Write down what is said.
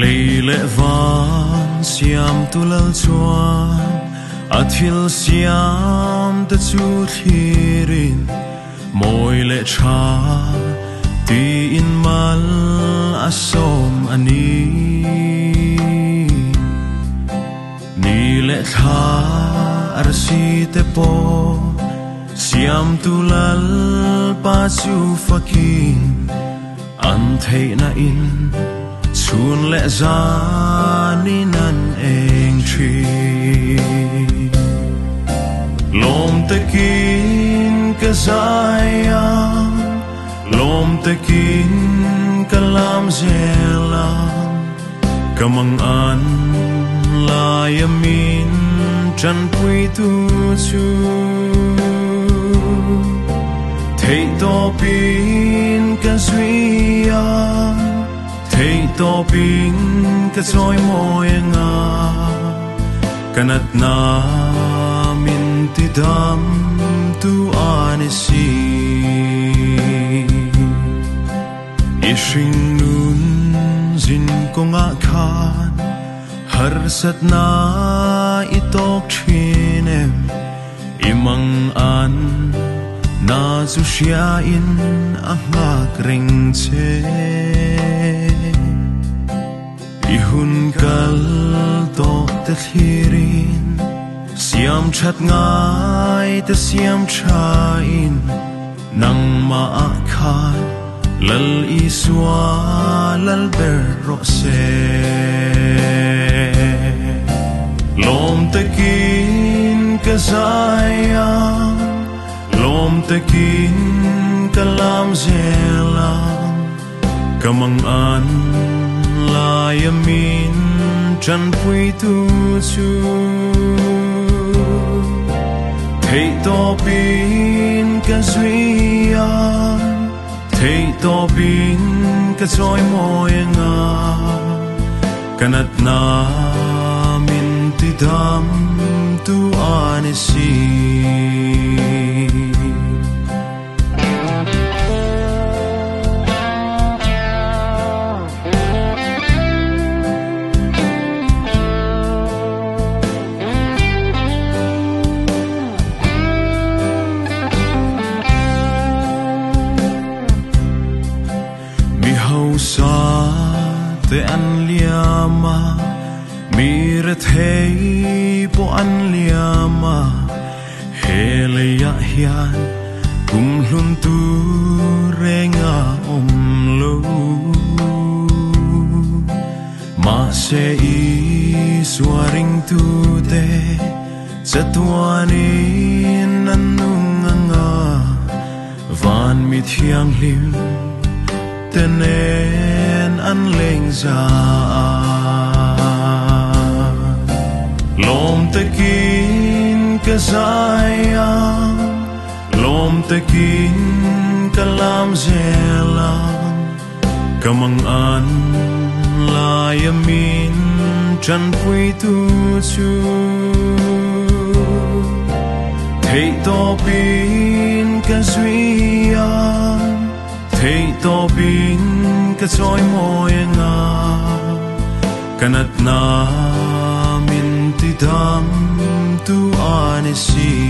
lei le van siam tu lal chuan athil siam te chu thirin moi le tha ti in mal asom ani ni le tha arsi te po siam tu lal pa chu fakin an thei na in chun le za ni nan eng thi lom te kin ka zaya lom te kin ka lam zela kamang an la yamin chan pui tu chu thei to pin ka zuya thei to pin ka choi moi nga kanat na min ti dam tu anesi ishing nun zin ko nga khan har sat na itok thinem imang an na zu shia in angak ring che ihun kal to te thirin siam chat ngai te siam chain nang ma khan lal iswa lal ber ro se lom te kin ka zaya lom te kin ka lam zela kamang an la yamin chan pui tu chu thei to pin ka zuya thei to pin ka choi moi nga kanat na min ti dam tu anesi sa te an liama mir thei po an liama hele ya hian kum hlun tu renga lo ma se I swaring tu te chatwanin nanunga van mit hiang lim tenen an leng za lom te kin ka zaya lom te kin ka lam zela kamang an la yamin chan pui tu chu thei to pin ka zuya thei to pin ka choi moi nga kanat na min ti dam tu anesi